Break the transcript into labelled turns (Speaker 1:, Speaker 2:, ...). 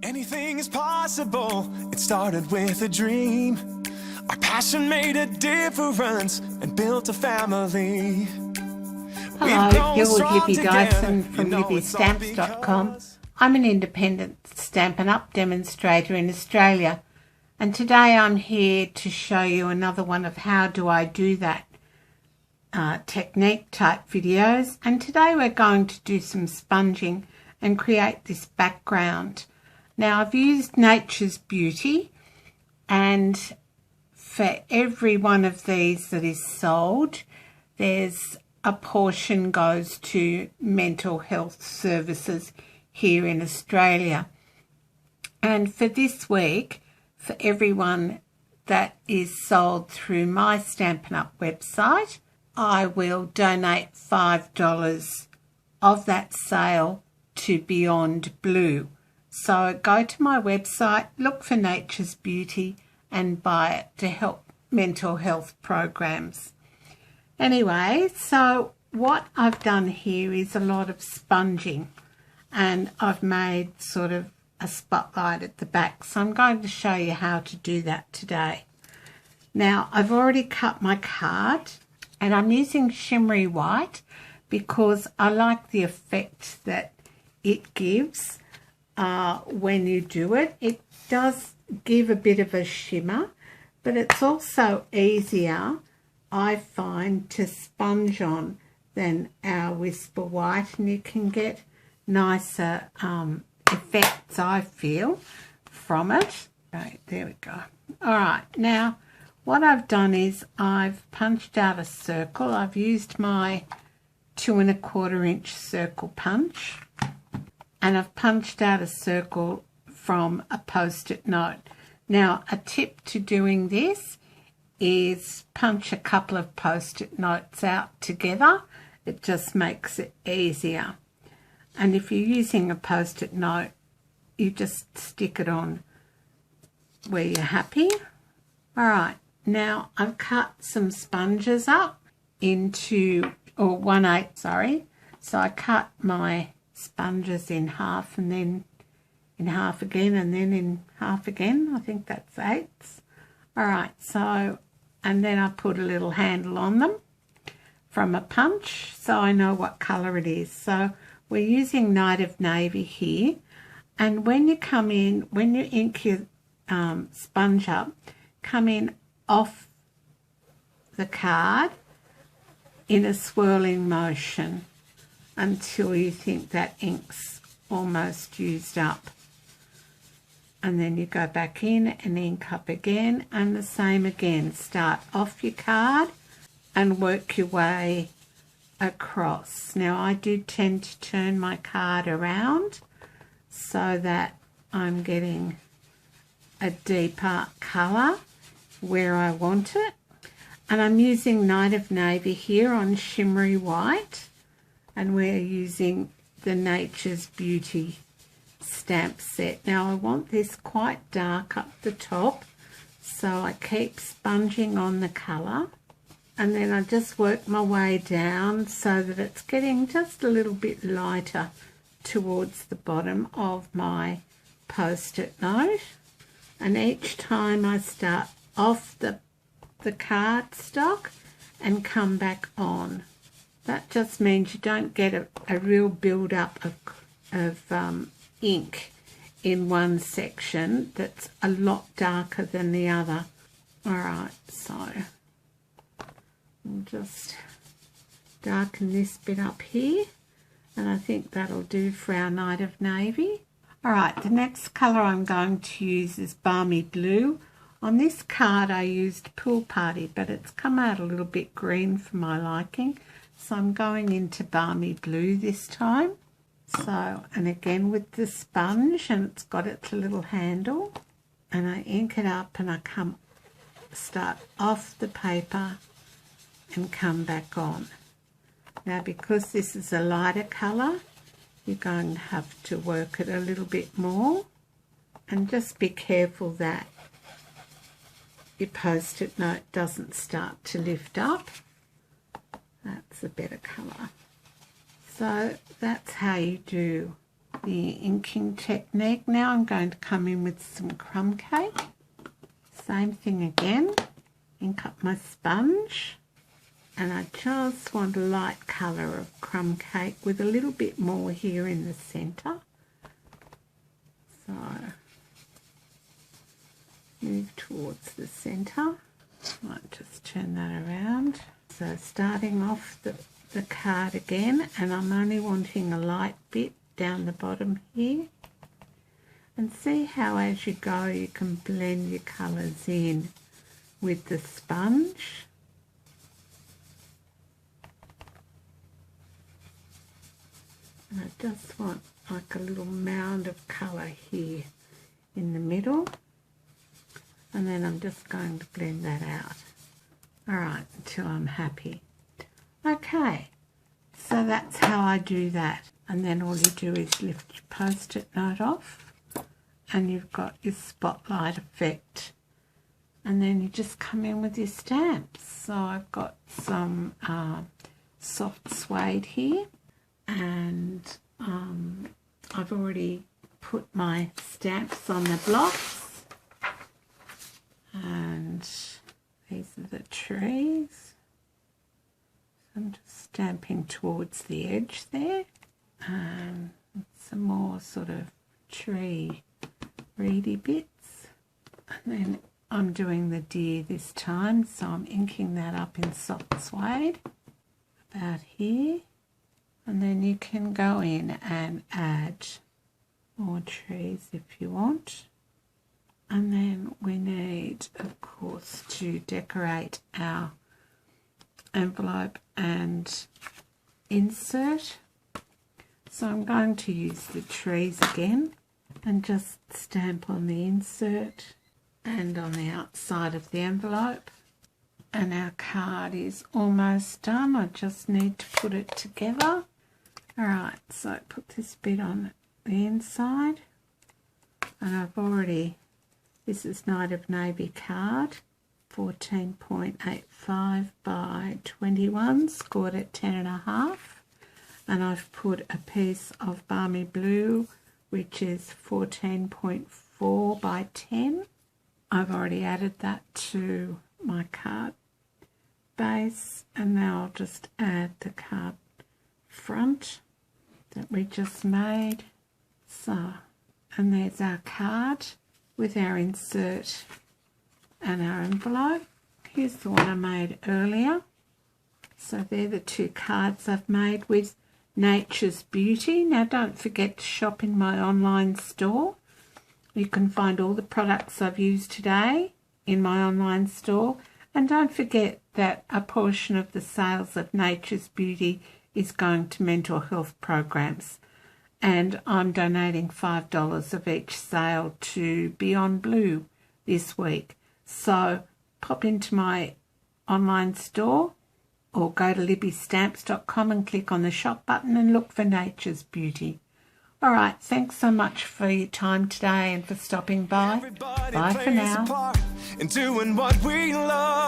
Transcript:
Speaker 1: Anything is possible. It started with a dream. Our passion made a difference and built a family.
Speaker 2: Hello, you're with Libby Dyson from LibbyStamps.com. I'm an independent Stampin' Up demonstrator in Australia, and today I'm here to show you another one of how do I do that technique type videos. And today we're going to do some sponging and create this background. Now I've used Nature's Beauty, and for every one of these that is sold, there's a portion goes to mental health services here in Australia. And for this week, for everyone that is sold through my Stampin' Up website, I will donate $5 of that sale to Beyond Blue. So go to my website, look for Nature's Beauty and buy it to help mental health programs. Anyway, so what I've done here is a lot of sponging, and I've made sort of a spotlight at the back. So I'm going to show you how to do that today. Now I've already cut my card, and I'm using shimmery white because I like the effect that it gives when you do it. It does give a bit of a shimmer, but it's also easier, I find, to sponge on than our Whisper White, and you can get nicer effects, I feel, from it. Right, there we go. All right, now what I've done is I've punched out a circle. I've used my 2 1/4 inch circle punch, and I've punched out a circle from a post-it note. Now, a tip to doing this is punch a couple of post-it notes out together. It just makes it easier. And if you're using a post-it note, you just stick it on where you're happy. All right, now I've cut some sponges up into, or 1/8, sorry. So I cut my sponges in half, and then in half again, and then in half again. I think that's 8ths. All right, so, and then I put a little handle on them from a punch, so I know what colour it is. So we're using Night of Navy here, and when you come in, when you ink your sponge up, come in off the card in a swirling motion until you think that ink's almost used up. And then you go back in and ink up again, and the same again. Start off your card and work your way across. Now I do tend to turn my card around so that I'm getting a deeper colour where I want it. And I'm using Night of Navy here on shimmery white, and we're using the Nature's Beauty stamp set. Now I want this quite dark up the top, so I keep sponging on the colour, and then I just work my way down so that it's getting just a little bit lighter towards the bottom of my post-it note. And each time I start off the cardstock and come back on. That just means you don't get a real build-up of ink in one section that's a lot darker than the other. All right, so I'll just darken this bit up here, and I think that'll do for our Night of Navy. All right, the next colour I'm going to use is Balmy Blue. On this card I used Pool Party, but it's come out a little bit green for my liking, so I'm going into Balmy Blue this time. So, and again with the sponge, and it's got its little handle, and I ink it up, and I start off the paper and come back on. Now because this is a lighter colour, you're going to have to work it a little bit more, and just be careful that your post-it note doesn't start to lift up. That's a better colour. So that's how you do the inking technique. Now I'm going to come in with some crumb cake. Same thing again. Ink up my sponge. And I just want a light colour of crumb cake with a little bit more here in the centre. So move towards the centre. Might just turn that around. So starting off the card again, and I'm only wanting a light bit down the bottom here. And see how as you go you can blend your colours in with the sponge. And I just want like a little mound of colour here in the middle. And then I'm just going to blend that out. Alright, until I'm happy. Okay, so that's how I do that. And then all you do is lift your post-it note off and you've got your spotlight effect. And then you just come in with your stamps. So I've got some soft suede here, and I've already put my stamps on the blocks, and these are the trees. So I'm just stamping towards the edge there, and some more sort of tree reedy bits, and then I'm doing the deer this time, so I'm inking that up in soft suede about here. And then you can go in and add more trees if you want. And then we need, of course, to decorate our envelope and insert. So I'm going to use the trees again and just stamp on the insert and on the outside of the envelope. And our card is almost done. I just need to put it together. Alright, so put this bit on the inside, and I've already, this is Night of Navy card, 14.85 by 21, scored at 10.5, and I've put a piece of Balmy Blue, which is 14.4 by 10. I've already added that to my card base, and now I'll just add the card front that we just made. So, and there's our card with our insert and our envelope. Here's the one I made earlier. So they're the two cards I've made with Nature's Beauty. Now don't forget to shop in my online store. You can find all the products I've used today in my online store. And don't forget that a portion of the sales of Nature's Beauty is going to mental health programs, and I'm donating $5 of each sale to Beyond Blue this week. So pop into my online store or go to libbystamps.com and click on the shop button and look for Nature's Beauty. Alright, thanks so much for your time today and for stopping by. Bye for now.
Speaker 1: And doing what we love.